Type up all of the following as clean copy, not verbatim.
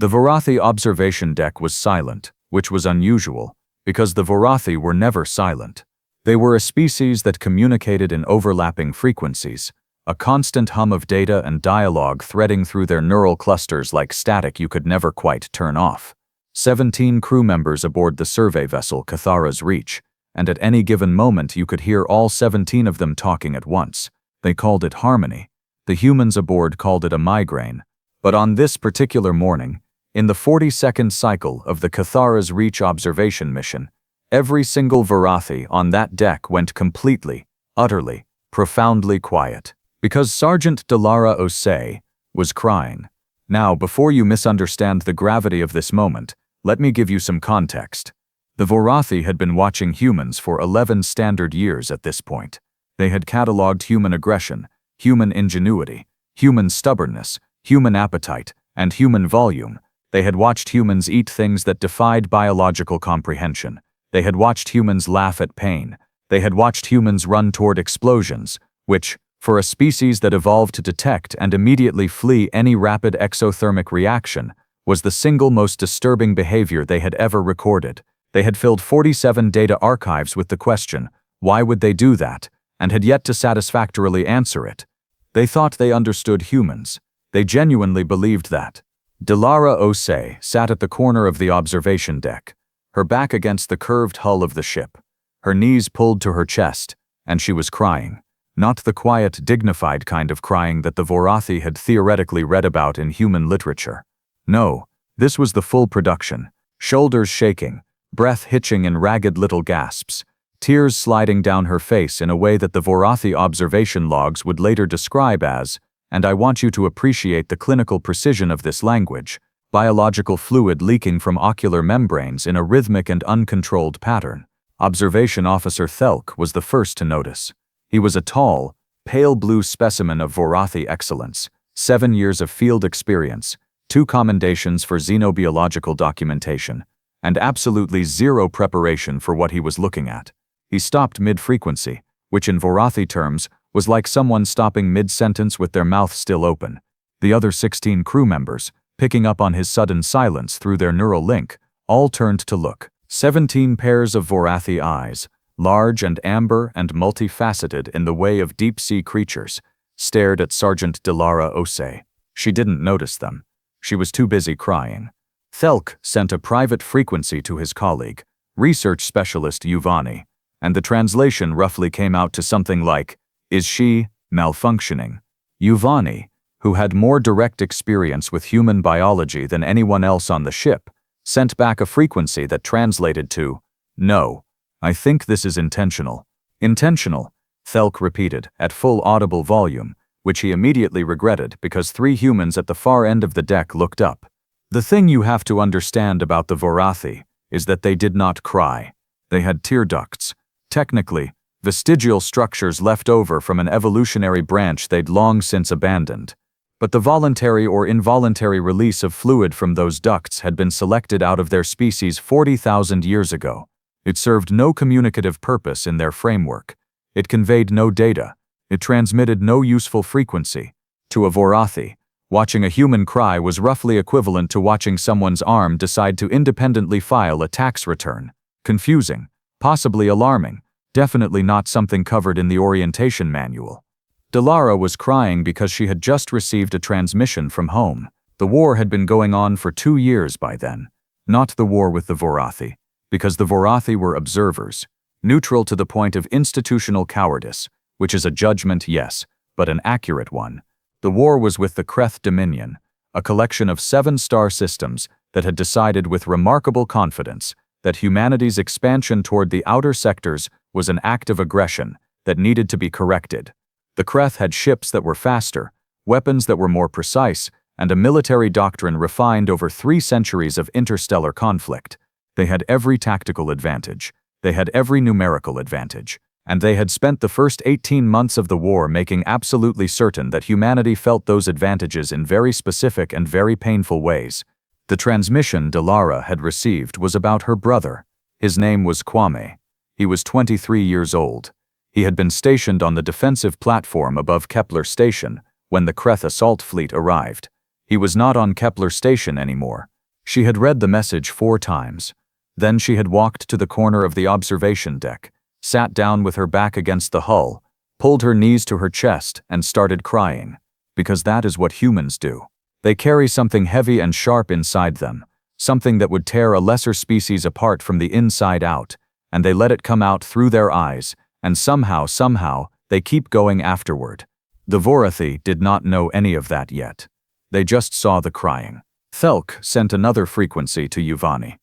The Vorathi observation deck was silent, which was unusual, because the Vorathi were never silent. They were a species that communicated in overlapping frequencies, a constant hum of data and dialogue threading through their neural clusters like static you could never quite turn off. 17 crew members aboard the survey vessel Cathara's Reach, and at any given moment you could hear all 17 of them talking at once. They called it harmony. The humans aboard called it a migraine. But on this particular morning, in the 40-second cycle of the Cathara's Reach observation mission, every single Vorathi on that deck went completely, utterly, profoundly quiet. Because Sergeant Delara Osei was crying. Now, before you misunderstand the gravity of this moment, let me give you some context. The Vorathi had been watching humans for 11 standard years at this point. They had cataloged human aggression, human ingenuity, human stubbornness, human appetite, and human volume. They had watched humans eat things that defied biological comprehension. They had watched humans laugh at pain. They had watched humans run toward explosions, which, for a species that evolved to detect and immediately flee any rapid exothermic reaction, was the single most disturbing behavior they had ever recorded. They had filled 47 data archives with the question, why would they do that, and had yet to satisfactorily answer it. They thought they understood humans. They genuinely believed that. Delara Osei sat at the corner of the observation deck, her back against the curved hull of the ship, her knees pulled to her chest, and she was crying. Not the quiet, dignified kind of crying that the Vorathi had theoretically read about in human literature. No, this was the full production, shoulders shaking, breath hitching in ragged little gasps, tears sliding down her face in a way that the Vorathi observation logs would later describe as, and I want you to appreciate the clinical precision of this language, biological fluid leaking from ocular membranes in a rhythmic and uncontrolled pattern. Observation Officer Thelk was the first to notice. He was a tall, pale blue specimen of Vorathi excellence, 7 years of field experience, 2 commendations for xenobiological documentation, and absolutely zero preparation for what he was looking at. He stopped mid-frequency, which in Vorathi terms was like someone stopping mid-sentence with their mouth still open. The other 16 crew members, picking up on his sudden silence through their neural link, all turned to look. 17 pairs of Vorathi eyes, large and amber and multifaceted in the way of deep-sea creatures, stared at Sergeant Delara Osei. She didn't notice them. She was too busy crying. Thelk sent a private frequency to his colleague, research specialist Yuvani, and the translation roughly came out to something like, "Is she malfunctioning?" Yuvani, who had more direct experience with human biology than anyone else on the ship, sent back a frequency that translated to, "No, I think this is intentional." Intentional, Thelk repeated at full audible volume, which he immediately regretted because 3 humans at the far end of the deck looked up. The thing you have to understand about the Vorathi is that they did not cry. They had tear ducts. Technically, vestigial structures left over from an evolutionary branch they'd long since abandoned. But the voluntary or involuntary release of fluid from those ducts had been selected out of their species 40,000 years ago. It served no communicative purpose in their framework. It conveyed no data. It transmitted no useful frequency. To a Vorathi, watching a human cry was roughly equivalent to watching someone's arm decide to independently file a tax return. Confusing, possibly alarming, definitely not something covered in the orientation manual. Delara was crying because she had just received a transmission from home. The war had been going on for 2 years by then. Not the war with the Vorathi, because the Vorathi were observers, neutral to the point of institutional cowardice, which is a judgment, yes, but an accurate one. The war was with the Kreth Dominion, a collection of 7 star systems that had decided with remarkable confidence that humanity's expansion toward the outer sectors was an act of aggression that needed to be corrected. The Kreth had ships that were faster, weapons that were more precise, and a military doctrine refined over 3 centuries of interstellar conflict. They had every tactical advantage. They had every numerical advantage. And they had spent the first 18 months of the war making absolutely certain that humanity felt those advantages in very specific and very painful ways. The transmission Delara had received was about her brother. His name was Kwame. He was 23 years old. He had been stationed on the defensive platform above Kepler Station when the Kreth assault fleet arrived. He was not on Kepler Station anymore. She had read the message 4 times. Then she had walked to the corner of the observation deck, sat down with her back against the hull, pulled her knees to her chest, and started crying. Because that is what humans do. They carry something heavy and sharp inside them, something that would tear a lesser species apart from the inside out, and they let it come out through their eyes, and somehow, they keep going afterward. The Vorathi did not know any of that yet. They just saw the crying. Thelk sent another frequency to Yuvani.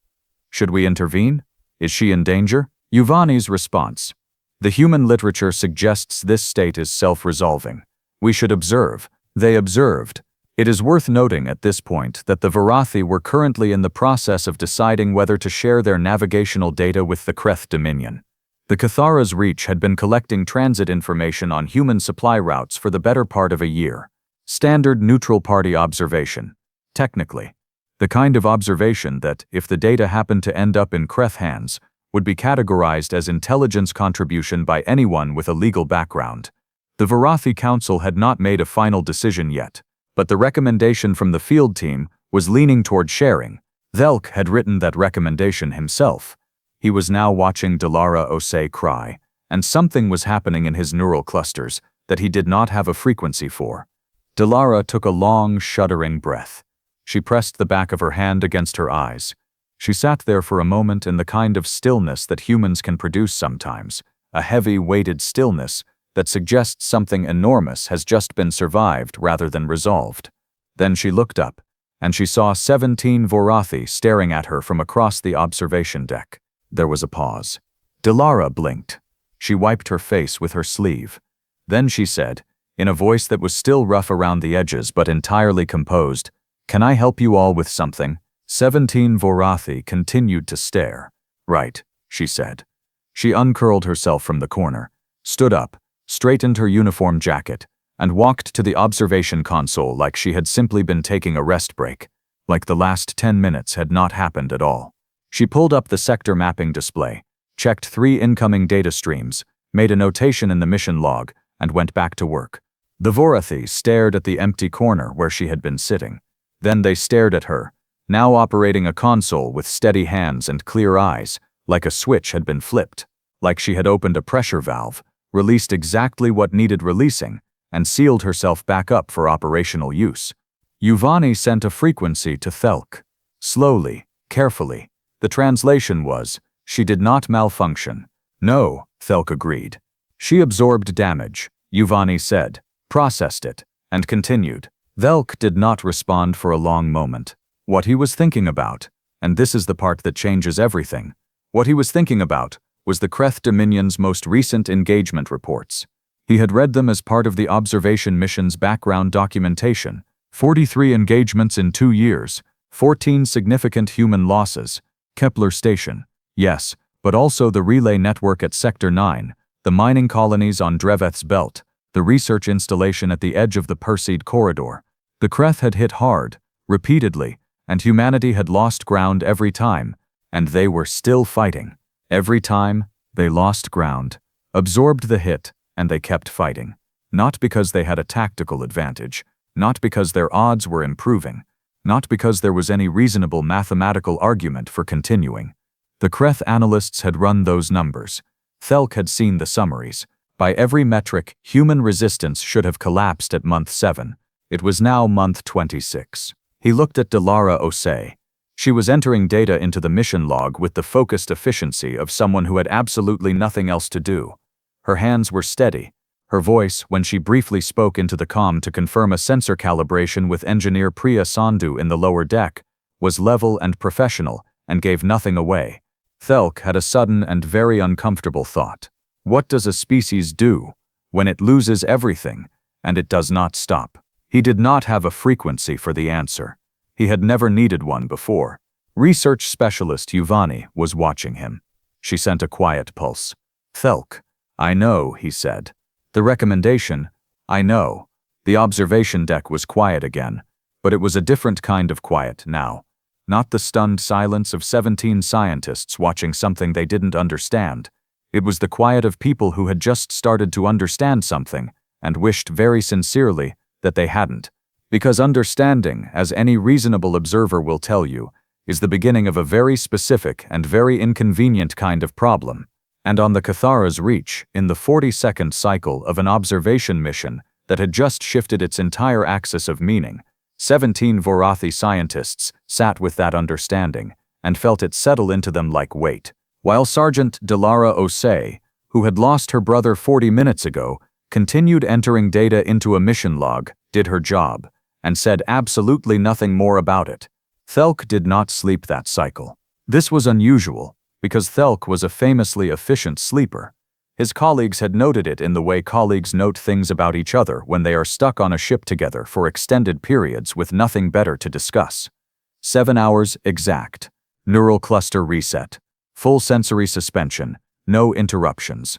Should we intervene? Is she in danger? Yuvani's response. The human literature suggests this state is self-resolving. We should observe. They observed. It is worth noting at this point that the Vorathi were currently in the process of deciding whether to share their navigational data with the Kreth Dominion. The Cathara's Reach had been collecting transit information on human supply routes for the better part of a year. Standard neutral party observation. Technically, the kind of observation that, if the data happened to end up in Kreth hands, would be categorized as intelligence contribution by anyone with a legal background. The Vorathi Council had not made a final decision yet, but the recommendation from the field team was leaning toward sharing. Thelk had written that recommendation himself. He was now watching Delara Osei cry, and something was happening in his neural clusters that he did not have a frequency for. Delara took a long, shuddering breath. She pressed the back of her hand against her eyes. She sat there for a moment in the kind of stillness that humans can produce sometimes, a heavy, weighted stillness that suggests something enormous has just been survived rather than resolved. Then she looked up, and she saw 17 Vorathi staring at her from across the observation deck. There was a pause. Delara blinked. She wiped her face with her sleeve. Then she said, in a voice that was still rough around the edges but entirely composed, "Can I help you all with something?" 17 Vorathi continued to stare. "Right," she said. She uncurled herself from the corner, stood up, straightened her uniform jacket, and walked to the observation console like she had simply been taking a rest break, like the last 10 minutes had not happened at all. She pulled up the sector mapping display, checked 3 incoming data streams, made a notation in the mission log, and went back to work. The Vorathi stared at the empty corner where she had been sitting. Then they stared at her, now operating a console with steady hands and clear eyes, like a switch had been flipped, like she had opened a pressure valve, released exactly what needed releasing, and sealed herself back up for operational use. Yuvani sent a frequency to Thelk. Slowly, carefully. The translation was, "She did not malfunction." "No," Thelk agreed. "She absorbed damage," Yuvani said, processed it, and continued. Thelk did not respond for a long moment. What he was thinking about, and this is the part that changes everything, what he was thinking about was the Kreth Dominion's most recent engagement reports. He had read them as part of the observation mission's background documentation. 43 engagements in 2 years, 14 significant human losses. Kepler Station, yes, but also the relay network at Sector 9, the mining colonies on Dreveth's belt, the research installation at the edge of the Perseid corridor. The Kreth had hit hard, repeatedly, and humanity had lost ground every time, and they were still fighting. Every time, they lost ground, absorbed the hit, and they kept fighting. Not because they had a tactical advantage, not because their odds were improving, not because there was any reasonable mathematical argument for continuing. The Kreth analysts had run those numbers. Thelk had seen the summaries. By every metric, human resistance should have collapsed at month 7. It was now month 26. He looked at Delara Osei. She was entering data into the mission log with the focused efficiency of someone who had absolutely nothing else to do. Her hands were steady. Her voice, when she briefly spoke into the comm to confirm a sensor calibration with engineer Priya Sandhu in the lower deck, was level and professional and gave nothing away. Thelk had a sudden and very uncomfortable thought. What does a species do when it loses everything and it does not stop? He did not have a frequency for the answer. He had never needed one before. Research specialist Yuvani was watching him. She sent a quiet pulse. "Thelk, I know," he said. "The recommendation, I know." The observation deck was quiet again, but it was a different kind of quiet now. Not the stunned silence of 17 scientists watching something they didn't understand. It was the quiet of people who had just started to understand something and wished very sincerely that they hadn't. Because understanding, as any reasonable observer will tell you, is the beginning of a very specific and very inconvenient kind of problem. And on the Cathara's reach, in the 40-second cycle of an observation mission that had just shifted its entire axis of meaning, 17 Vorathi scientists sat with that understanding and felt it settle into them like weight, while Sergeant Delara Osei, who had lost her brother 40 minutes ago, continued entering data into a mission log, did her job, and said absolutely nothing more about it. Thelk did not sleep that cycle. This was unusual, because Thelk was a famously efficient sleeper. His colleagues had noted it in the way colleagues note things about each other when they are stuck on a ship together for extended periods with nothing better to discuss. 7 hours exact. Neural cluster reset. Full sensory suspension. No interruptions.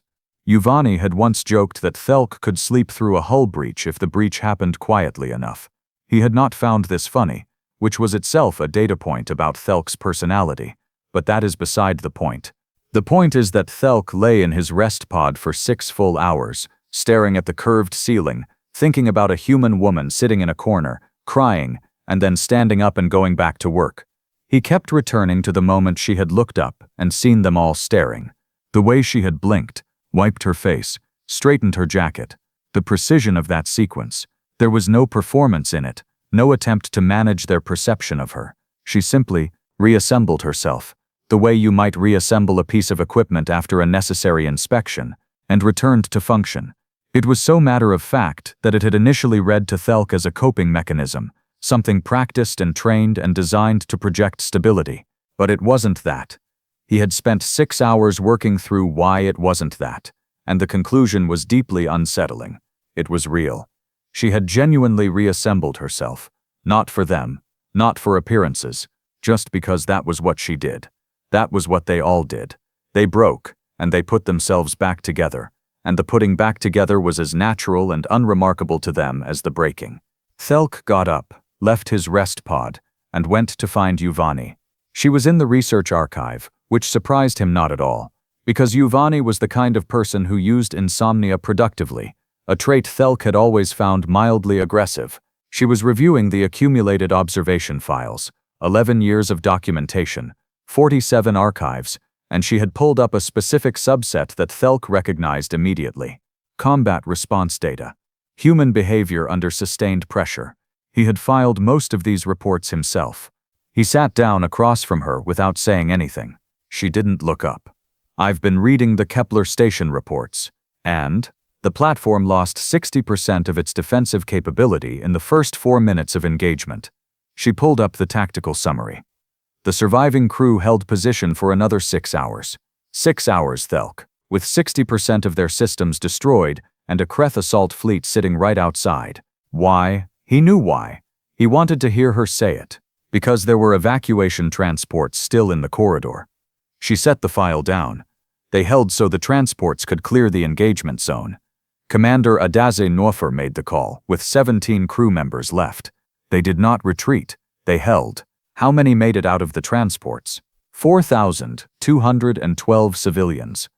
Yuvani had once joked that Thelk could sleep through a hull breach if the breach happened quietly enough. He had not found this funny, which was itself a data point about Thelk's personality, but that is beside the point. The point is that Thelk lay in his rest pod for 6 full hours, staring at the curved ceiling, thinking about a human woman sitting in a corner, crying, and then standing up and going back to work. He kept returning to the moment she had looked up and seen them all staring. The way she had blinked, wiped her face, straightened her jacket. The precision of that sequence. There was no performance in it, no attempt to manage their perception of her. She simply reassembled herself, the way you might reassemble a piece of equipment after a necessary inspection, and returned to function. It was so matter-of-fact that it had initially read to Thelk as a coping mechanism, something practiced and trained and designed to project stability. But it wasn't that. He had spent 6 hours working through why it wasn't that, and the conclusion was deeply unsettling. It was real. She had genuinely reassembled herself, not for them, not for appearances, just because that was what she did. That was what they all did. They broke, and they put themselves back together, and the putting back together was as natural and unremarkable to them as the breaking. Thelk got up, left his rest pod, and went to find Yuvani. She was in the research archive, which surprised him not at all, because Yuvani was the kind of person who used insomnia productively, a trait Thelk had always found mildly aggressive. She was reviewing the accumulated observation files, 11 years of documentation, 47 archives, and she had pulled up a specific subset that Thelk recognized immediately. Combat response data. Human behavior under sustained pressure. He had filed most of these reports himself. He sat down across from her without saying anything. She didn't look up. I've been reading the Kepler station reports, and the platform lost 60% of its defensive capability in the first 4 minutes of engagement. She pulled up the tactical summary. The surviving crew held position for another 6 hours. 6 hours, Thelk, with 60% of their systems destroyed and a Kreth assault fleet sitting right outside. Why? He knew why. He wanted to hear her say it. Because there were evacuation transports still in the corridor. She set the file down. They held so the transports could clear the engagement zone. Commander Adaze Norfer made the call, with 17 crew members left. They did not retreat. They held. How many made it out of the transports? 4,212 civilians.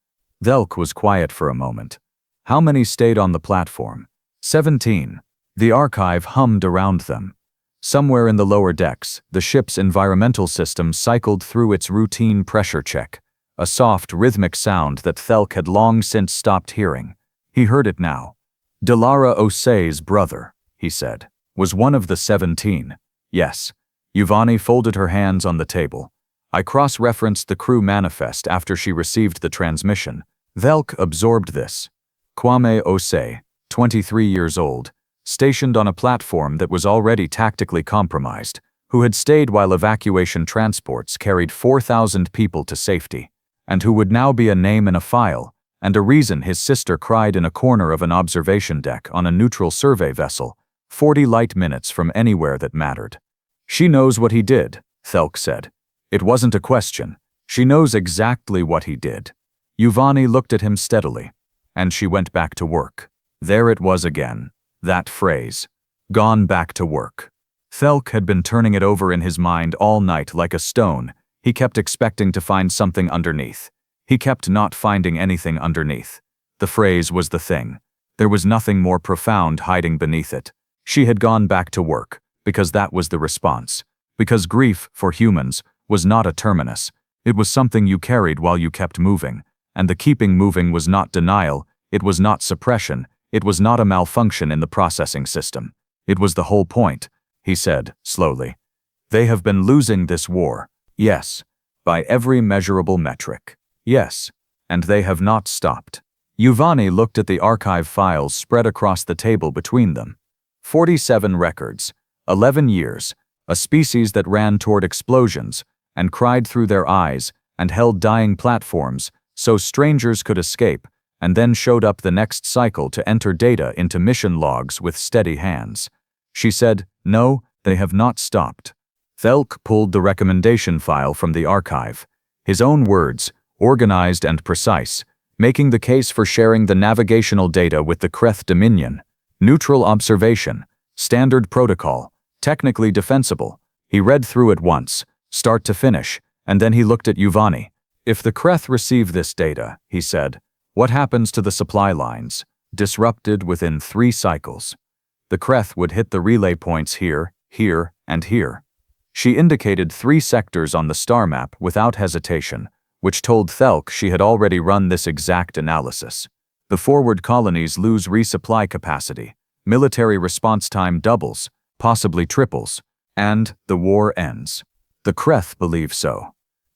Thelk was quiet for a moment. How many stayed on the platform? 17. The archive hummed around them. Somewhere in the lower decks, the ship's environmental system cycled through its routine pressure check, a soft, rhythmic sound that Thelk had long since stopped hearing. He heard it now. Delara Osei's brother, he said, was one of the 17. Yes. Yuvani folded her hands on the table. I cross-referenced the crew manifest after she received the transmission. Thelk absorbed this. Kwame Osei, 23 years old, stationed on a platform that was already tactically compromised, who had stayed while evacuation transports carried 4,000 people to safety, and who would now be a name in a file, and a reason his sister cried in a corner of an observation deck on a neutral survey vessel, 40 light minutes from anywhere that mattered. She knows what he did, Thelk said. It wasn't a question. She knows exactly what he did. Yuvani looked at him steadily, and she went back to work. There it was again. That phrase. Gone back to work. Thelk had been turning it over in his mind all night like a stone. He kept expecting to find something underneath. He kept not finding anything underneath. The phrase was the thing. There was nothing more profound hiding beneath it. She had gone back to work, because that was the response. Because grief, for humans, was not a terminus. It was something you carried while you kept moving. And the keeping moving was not denial, it was not suppression, it was not a malfunction in the processing system. It was the whole point, he said, slowly. They have been losing this war. Yes. By every measurable metric. Yes. And they have not stopped. Giovanni looked at the archive files spread across the table between them. 47 records, 11 years, a species that ran toward explosions, and cried through their eyes, and held dying platforms, so strangers could escape, and then showed up the next cycle to enter data into mission logs with steady hands. She said, no, they have not stopped. Thelk pulled the recommendation file from the archive. His own words, organized and precise, making the case for sharing the navigational data with the Kreth Dominion. Neutral observation, standard protocol, technically defensible. He read through it once, start to finish, and then he looked at Giovanni. If the Kreth receive this data, he said, what happens to the supply lines? Disrupted within 3 cycles. The Kreth would hit the relay points here, here, and here. She indicated 3 sectors on the star map without hesitation, which told Thelk she had already run this exact analysis. The forward colonies lose resupply capacity, military response time doubles, possibly triples, and the war ends. The Kreth believe so.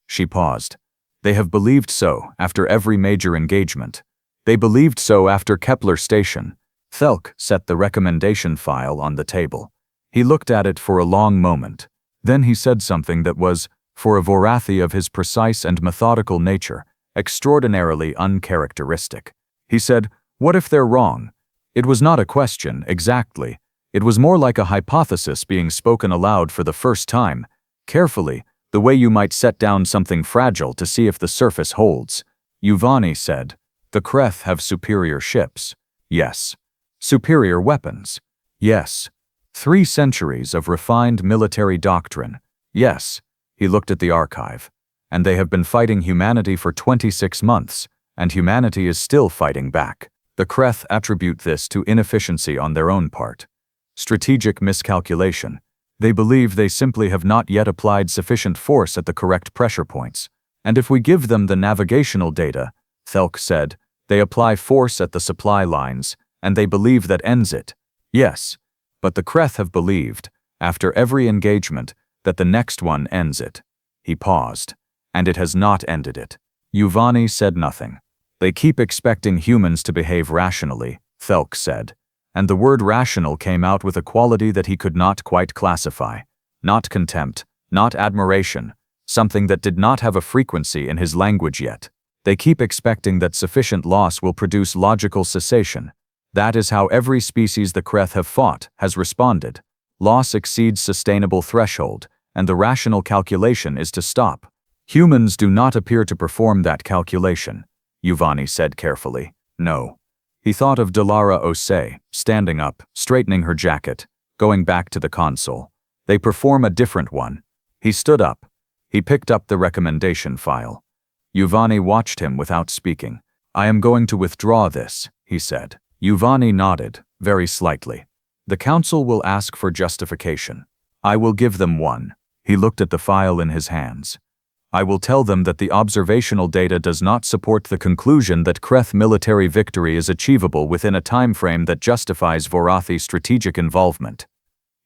She paused. They have believed so after every major engagement. They believed so after Kepler Station. Thelk set the recommendation file on the table. He looked at it for a long moment. Then he said something that was, for a Vorathi of his precise and methodical nature, extraordinarily uncharacteristic. He said, what if they're wrong? It was not a question, exactly. It was more like a hypothesis being spoken aloud for the first time, carefully, the way you might set down something fragile to see if the surface holds. Giovanni said, the Kreth have superior ships. Yes. Superior weapons. Yes. 3 centuries of refined military doctrine. Yes. He looked at the archive. And they have been fighting humanity for 26 months, and humanity is still fighting back. The Kreth attribute this to inefficiency on their own part. Strategic miscalculation. They believe they simply have not yet applied sufficient force at the correct pressure points. And if we give them the navigational data, Thelk said, they apply force at the supply lines, and they believe that ends it. Yes. But the Kreth have believed, after every engagement, that the next one ends it. He paused. And it has not ended it. Giovanni said nothing. They keep expecting humans to behave rationally, Thelk said. And the word rational came out with a quality that he could not quite classify. Not contempt, not admiration, something that did not have a frequency in his language yet. They keep expecting that sufficient loss will produce logical cessation. That is how every species the Kreth have fought has responded. Loss exceeds sustainable threshold, and the rational calculation is to stop. Humans do not appear to perform that calculation, Giovanni said carefully. No. He thought of Delara Osei, standing up, straightening her jacket, going back to the console. They perform a different one. He stood up. He picked up the recommendation file. Giovanni watched him without speaking. I am going to withdraw this, he said. Giovanni nodded, very slightly. The council will ask for justification. I will give them one. He looked at the file in his hands. I will tell them that the observational data does not support the conclusion that Kreth military victory is achievable within a time frame that justifies Vorathi strategic involvement.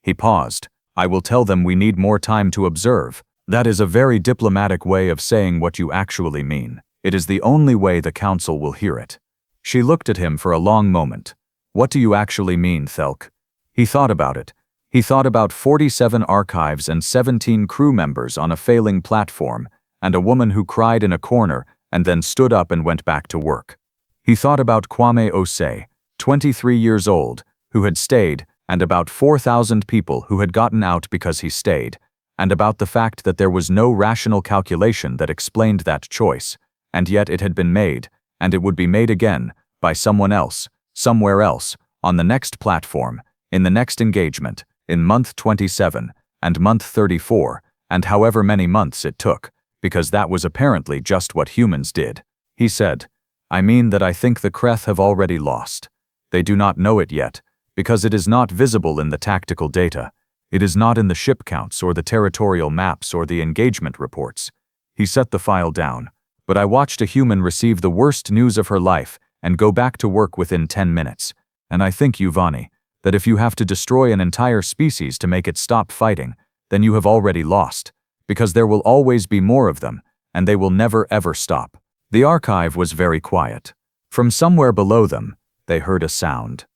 He paused. I will tell them we need more time to observe. That is a very diplomatic way of saying what you actually mean. It is the only way the council will hear it. She looked at him for a long moment. What do you actually mean, Thelk? He thought about it. He thought about 47 archives and 17 crew members on a failing platform, and a woman who cried in a corner and then stood up and went back to work. He thought about Kwame Osei, 23 years old, who had stayed, and about 4,000 people who had gotten out because he stayed, and about the fact that there was no rational calculation that explained that choice, and yet it had been made, and it would be made again, by someone else, somewhere else, on the next platform, in the next engagement, in month 27, and month 34, and however many months it took, because that was apparently just what humans did. He said, I mean that I think the Kreth have already lost. They do not know it yet, because it is not visible in the tactical data. It is not in the ship counts or the territorial maps or the engagement reports. He set the file down. But I watched a human receive the worst news of her life and go back to work within 10 minutes. And I think, Vorathi, that if you have to destroy an entire species to make it stop fighting, then you have already lost, because there will always be more of them, and they will never ever stop. The archive was very quiet. From somewhere below them, they heard a sound.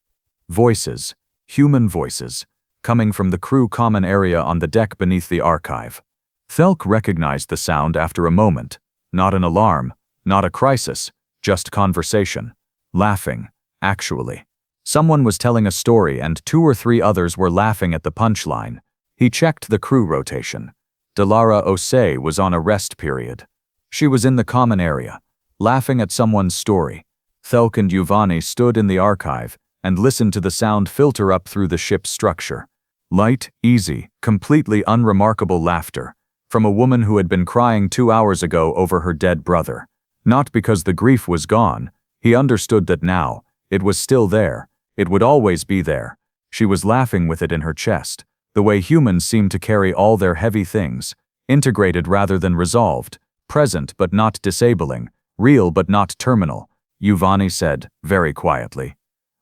Voices, human voices, coming from the crew common area on the deck beneath the archive. Thelk recognized the sound after a moment. Not an alarm, not a crisis, just conversation. Laughing, actually. Someone was telling a story and 2 or 3 others were laughing at the punchline. He checked the crew rotation. Delara Osei was on a rest period. She was in the common area, laughing at someone's story. Thelk and Vorathi stood in the archive and listened to the sound filter up through the ship's structure. Light, easy, completely unremarkable laughter from a woman who had been crying 2 hours ago over her dead brother. Not because the grief was gone. He understood that now, it was still there. It would always be there. She was laughing with it in her chest, the way humans seem to carry all their heavy things, integrated rather than resolved, present but not disabling, real but not terminal. Vorathi said, very quietly.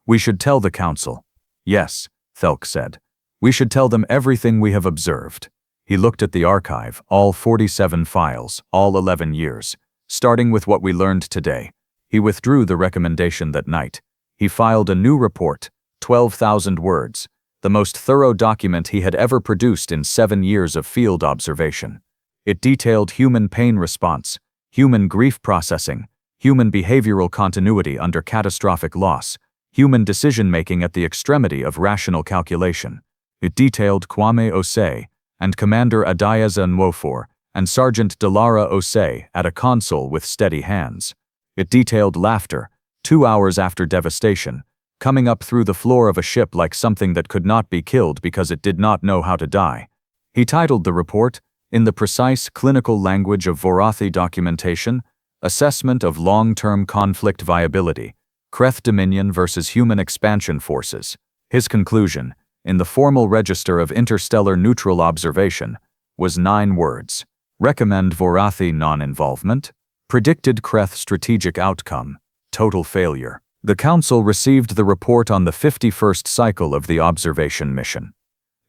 We should tell the council. Yes, Thelk said. We should tell them everything we have observed. He looked at the archive, all 47 files, all 11 years. Starting with what we learned today. He withdrew the recommendation that night. He filed a new report, 12,000 words, the most thorough document he had ever produced in 7 years of field observation. It detailed human pain response, human grief processing, human behavioral continuity under catastrophic loss, human decision-making at the extremity of rational calculation. It detailed Kwame Osei and Commander Adiaza Nwofor and Sergeant Delara Osei at a console with steady hands. It detailed laughter, 2 hours after devastation, coming up through the floor of a ship like something that could not be killed because it did not know how to die. He titled the report, in the precise clinical language of Vorathi documentation, Assessment of Long-Term Conflict Viability, Kreth Dominion versus Human Expansion Forces. His conclusion, in the formal register of interstellar neutral observation, was 9 words. Recommend Vorathi non-involvement. Predicted Kreth strategic outcome, total failure. The Council received the report on the 51st cycle of the observation mission.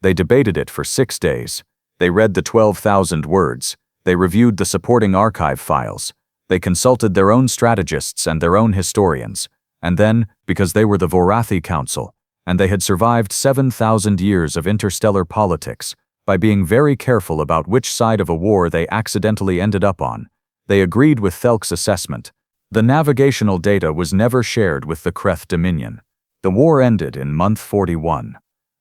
They debated it for 6 days. They read the 12,000 words. They reviewed the supporting archive files. They consulted their own strategists and their own historians. And then, because they were the Vorathi Council, and they had survived 7,000 years of interstellar politics, by being very careful about which side of a war they accidentally ended up on, they agreed with Thelk's assessment. The navigational data was never shared with the Kreth Dominion. The war ended in month 41.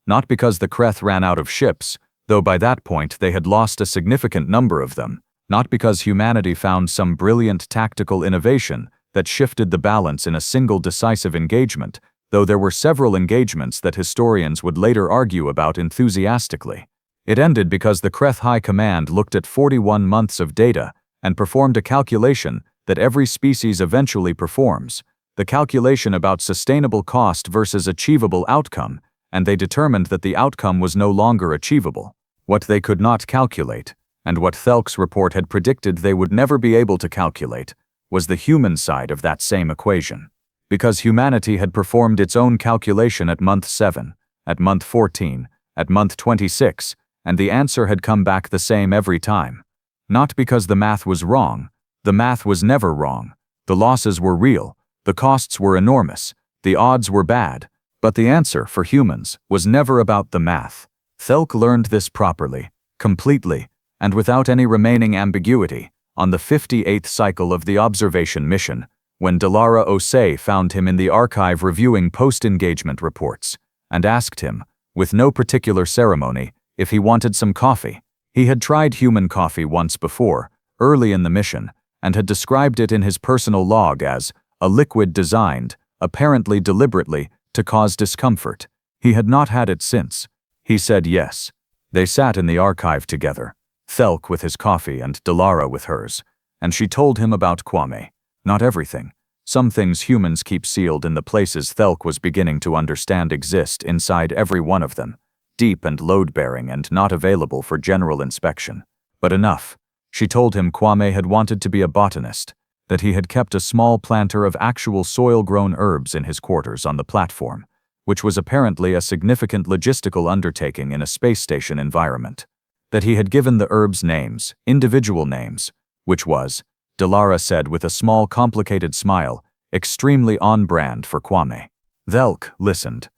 Not because the Kreth ran out of ships, though by that point they had lost a significant number of them, not because humanity found some brilliant tactical innovation that shifted the balance in a single decisive engagement, though there were several engagements that historians would later argue about enthusiastically. It ended because the Kreth High Command looked at 41 months of data and performed a calculation that every species eventually performs, the calculation about sustainable cost versus achievable outcome, and they determined that the outcome was no longer achievable. What they could not calculate, and what Thelk's report had predicted they would never be able to calculate, was the human side of that same equation. Because humanity had performed its own calculation at month 7, at month 14, at month 26, and the answer had come back the same every time. Not because the math was wrong. The math was never wrong. The losses were real. The costs were enormous. The odds were bad. But the answer, for humans, was never about the math. Thelk learned this properly, completely, and without any remaining ambiguity, on the 58th cycle of the observation mission, when Delara Osei found him in the archive reviewing post-engagement reports, and asked him, with no particular ceremony, if he wanted some coffee. He had tried human coffee once before, early in the mission, and had described it in his personal log as a liquid designed, apparently deliberately, to cause discomfort. He had not had it since. He said yes. They sat in the archive together, Thelk with his coffee and Delara with hers, and she told him about Kwame. Not everything. Some things humans keep sealed in the places Thelk was beginning to understand exist inside every one of them. deep and load-bearing and not available for general inspection. But enough. She told him Kwame had wanted to be a botanist, that he had kept a small planter of actual soil-grown herbs in his quarters on the platform, which was apparently a significant logistical undertaking in a space station environment. That he had given the herbs names, individual names, which was, Delara said with a small complicated smile, extremely on-brand for Kwame. Velk listened.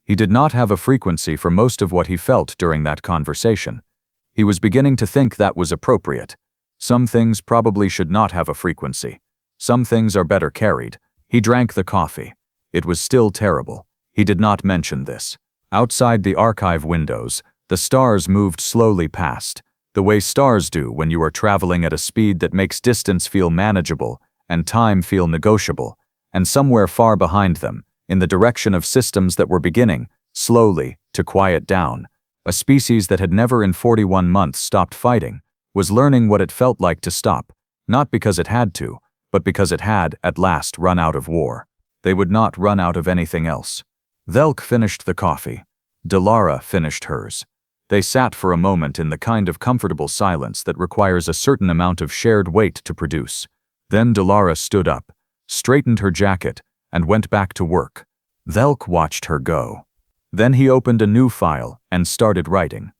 He did not have a frequency for most of what he felt during that conversation. He was beginning to think that was appropriate. Some things probably should not have a frequency. Some things are better carried. He drank the coffee. It was still terrible. He did not mention this. Outside the archive windows, the stars moved slowly past, the way stars do when you are traveling at a speed that makes distance feel manageable and time feel negotiable, and somewhere far behind them, in the direction of systems that were beginning, slowly, to quiet down, a species that had never in 41 months stopped fighting, was learning what it felt like to stop, not because it had to, but because it had, at last, run out of war. They would not run out of anything else. Velk finished the coffee. Delara finished hers. They sat for a moment in the kind of comfortable silence that requires a certain amount of shared weight to produce. Then Delara stood up, straightened her jacket, and went back to work. Velk watched her go. Then he opened a new file and started writing.